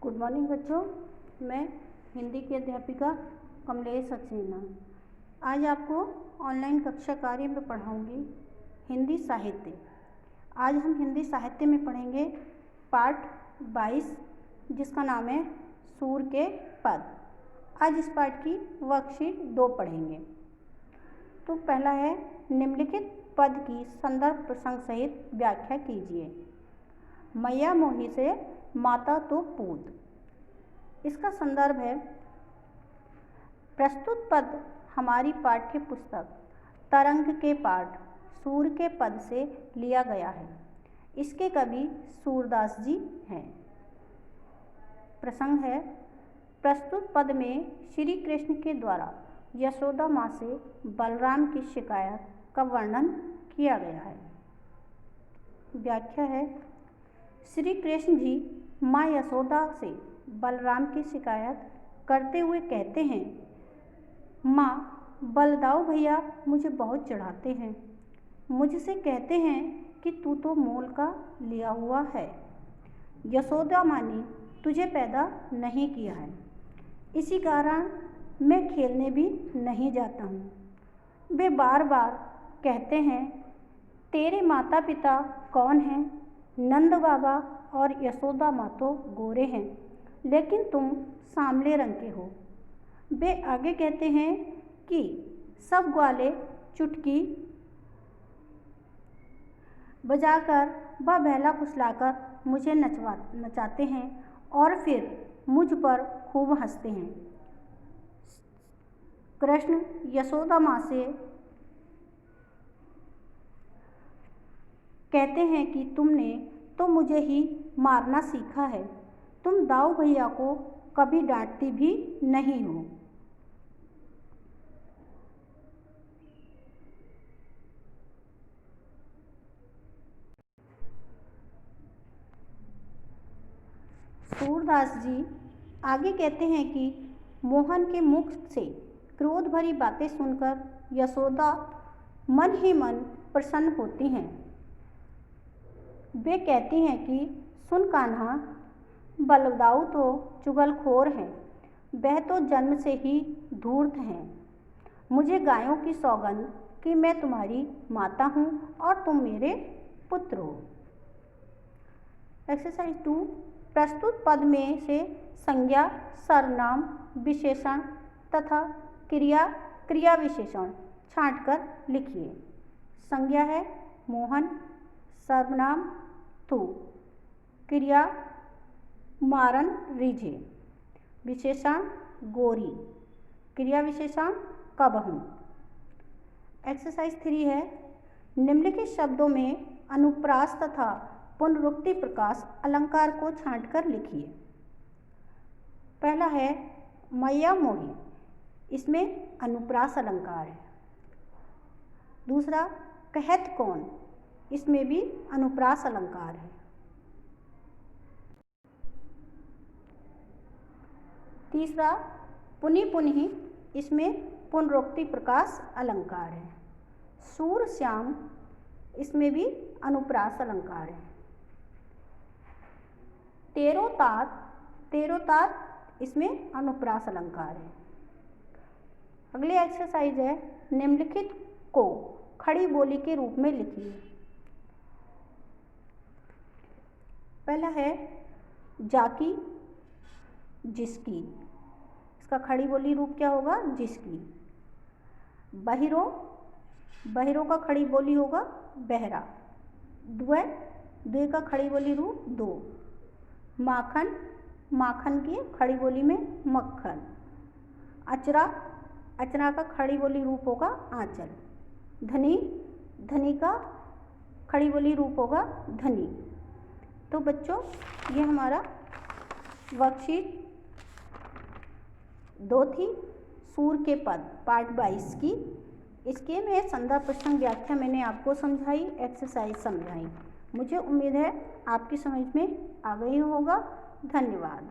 Good morning बच्चों, मैं हिंदी की अध्यापिका कमलेश सक्सेना आज आपको ऑनलाइन कक्षा कार्य में पढ़ाऊंगी हिंदी साहित्य। आज हम हिंदी साहित्य में पढ़ेंगे पाठ 22 जिसका नाम है सूर के पद। आज इस पाठ की वर्कशीट 2 पढ़ेंगे। तो पहला है निम्नलिखित पद की संदर्भ प्रसंग सहित व्याख्या कीजिए। मैया मोही से माता तो पूत। इसका संदर्भ है प्रस्तुत पद हमारी पाठ्य पुस्तक तरंग के पाठ सूर के पद से लिया गया है। इसके कवि सूरदास जी हैं। प्रसंग है प्रस्तुत पद में श्री कृष्ण के द्वारा यशोदा माँ से बलराम की शिकायत का वर्णन किया गया है। व्याख्या है श्री कृष्ण जी माँ यशोदा से बलराम की शिकायत करते हुए कहते हैं, माँ बलदाऊ भैया मुझे बहुत चढ़ाते हैं, मुझसे कहते हैं कि तू तो मोल का लिया हुआ है। यशोदा माँ ने तुझे पैदा नहीं किया है, इसी कारण मैं खेलने भी नहीं जाता हूँ। वे बार बार कहते हैं तेरे माता पिता कौन हैं? नंद बाबा और यशोदा माँ तो गोरे हैं, लेकिन तुम सांवले रंग के हो। वे आगे कहते हैं कि सब ग्वाले चुटकी बजाकर व बेला फुसलाकर मुझे नचाते हैं और फिर मुझ पर खूब हंसते हैं। कृष्ण यशोदा माँ से कहते हैं कि तुमने तो मुझे ही मारना सीखा है, तुम दाऊ भैया को कभी डांटती भी नहीं हो। सूरदास जी आगे कहते हैं कि मोहन के मुख से क्रोध भरी बातें सुनकर यशोदा मन ही मन प्रसन्न होती हैं। वे कहती हैं कि सुन कान्हा, बलदाऊ तो चुगलखोर हैं, वह तो जन्म से ही धूर्त हैं। मुझे गायों की सौगंध कि मैं तुम्हारी माता हूँ और तुम मेरे पुत्र हो। एक्सरसाइज 2 प्रस्तुत पद में से संज्ञा, सर्वनाम, विशेषण तथा क्रिया विशेषण छांटकर लिखिए। संज्ञा है मोहन, सर्वनाम तू, क्रिया मारन रिझे, विशेषण गोरी, क्रिया विशेषण कबहू। एक्सरसाइज 3 है निम्नलिखित शब्दों में अनुप्रास तथा पुनरुक्ति प्रकाश अलंकार को छांटकर लिखिए। पहला है मैया मोही, इसमें अनुप्रास अलंकार है। दूसरा कहत कौन, इसमें भी अनुप्रास अलंकार है। तीसरा पुनि पुनि, इसमें पुनरोक्ति प्रकाश अलंकार है। सूर श्याम, इसमें भी अनुप्रास अलंकार है। तेरो तात, इसमें अनुप्रास अलंकार है। अगली एक्सरसाइज है निम्नलिखित को खड़ी बोली के रूप में लिखिए। पहला है जाकी, जिसकी, इसका खड़ी बोली रूप क्या होगा? जिसकी। बहिरो का खड़ी बोली होगा बहरा। द्वे का खड़ी बोली रूप दो। माखन की खड़ी बोली में मक्खन। अचरा का खड़ी बोली रूप होगा आंचल। धनी का खड़ी बोली रूप होगा धनी। तो बच्चों ये हमारा वर्कशीट 2 थी सूर के पद पाठ 22 की। इसके में संदर्भ प्रसंग व्याख्या मैंने आपको समझाई, एक्सरसाइज समझाई। मुझे उम्मीद है आपकी समझ में आ गई होगा। धन्यवाद।